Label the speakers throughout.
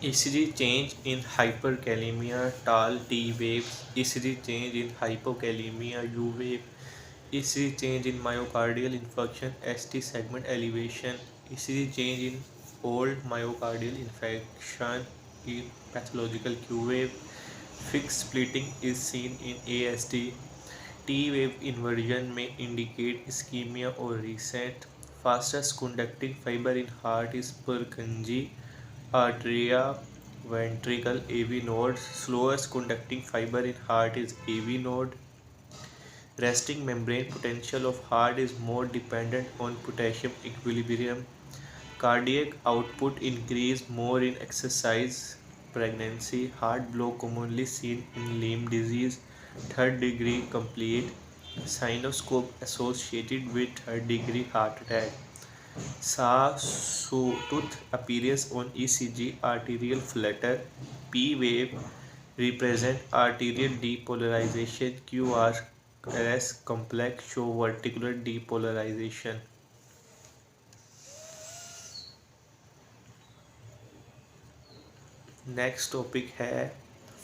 Speaker 1: ECG change in hyperkalemia, TAL T waves, ECG change in hypokalemia, U wave, ECG change in myocardial infarction, ST segment elevation, ECG change in old myocardial infarction in pathological Q wave, fixed splitting is seen in ASD, T wave inversion may indicate ischemia or reset. Fastest conducting fiber in heart is Purkinje arteria ventricle AV node. Slowest conducting fiber in heart is AV node. Resting membrane potential of heart is more dependent on potassium equilibrium. Cardiac output increase more in exercise. Pregnancy, heart block commonly seen in Lyme disease, third degree complete, sinoscope associated with third degree heart attack. Sawtooth appearance on ECG, arterial flutter, P wave represent arterial depolarization, QRS complex show vertical depolarization. Next topic है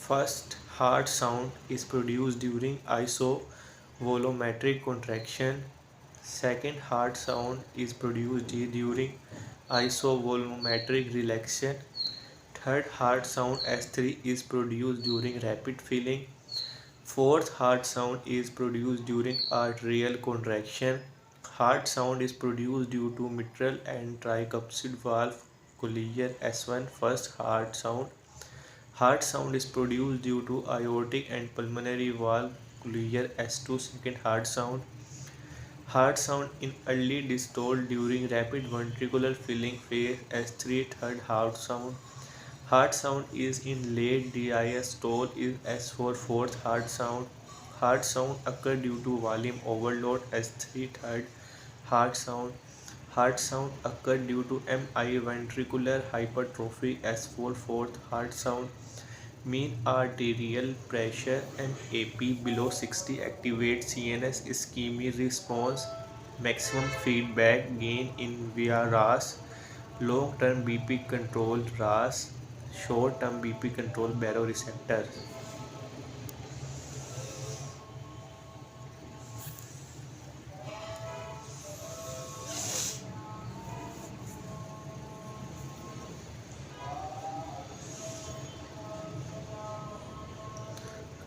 Speaker 1: first heart sound is produce during isovolumetric contraction second heart sound is produce during isovolumetric relaxation third heart sound S3 is produced during rapid filling fourth heart sound is produced during arterial contraction heart sound is produced due to mitral and tricuspid valve collision S1 first heart sound Heart sound is produced due to aortic and pulmonary valve closure S2 second heart sound. Heart sound in early diastole during rapid ventricular filling phase S3 third heart sound. Heart sound is in late diastole is S4 fourth heart sound. Heart sound occur due to volume overload S3 third heart sound. Heart sound occur due to MI ventricular hypertrophy S4 fourth heart sound. Mean arterial pressure and AP below 60 activates CNS ischemic response. Maximum feedback gain in via RAS. Long-term BP control RAS. Short-term BP control baroreceptors.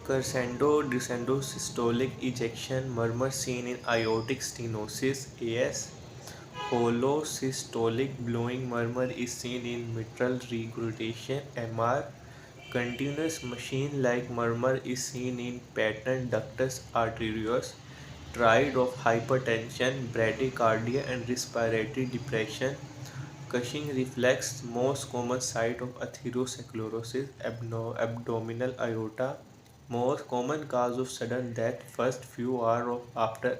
Speaker 1: Crescendo systolic ejection murmur seen in aortic stenosis AS. Hollow systolic blowing murmur is seen in mitral regurgitation MR. Continuous machine-like murmur is seen in patent ductus arteriosus. Triad of hypertension, bradycardia and respiratory depression. Cushing reflex, most common site of atherosclerosis, abdominal aorta. Most common cause of sudden death first few hours after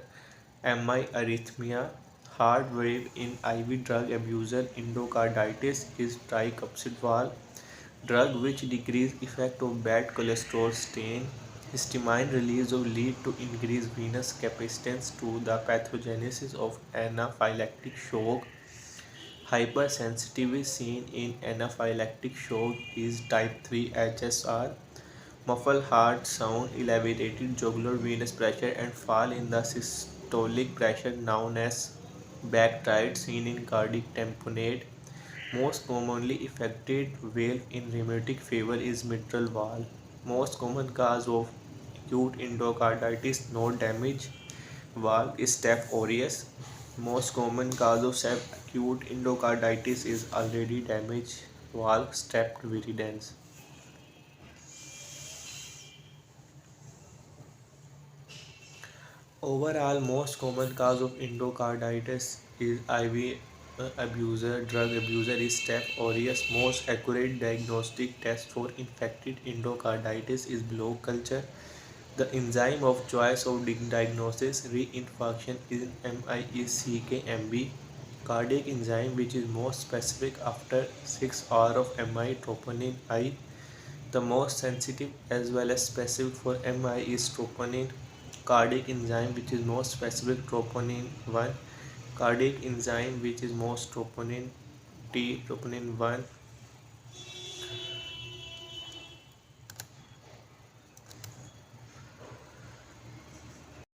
Speaker 1: MI arrhythmia. Heart wave in IV drug abuser endocarditis is tricuspid valve. Drug which decrease effect of bad cholesterol stain. Histamine release of lead to increased venous capacitance to the pathogenesis of anaphylactic shock. Hypersensitivity seen in anaphylactic shock is type 3 HSR. Muffled heart sound, elevated jugular venous pressure and fall in the systolic pressure known as backtide seen in cardiac tamponade. Most commonly affected valve in rheumatic fever is mitral valve. Most common cause of acute endocarditis, no damage valve is Staph aureus. Most common cause of acute endocarditis is already damaged valve Staph viridans. Overall, most common cause of endocarditis is IV abuser, drug abuser is Staph aureus. Most accurate diagnostic test for infected endocarditis is blood culture. The enzyme of choice of diagnosis reinfarction in MI is CKMB. Cardiac enzyme which is most specific after 6 hours of MI troponin I. The most sensitive as well as specific for MI is troponin. Cardiac enzyme which is most specific troponin 1. Cardiac enzyme which is most troponin T troponin 1.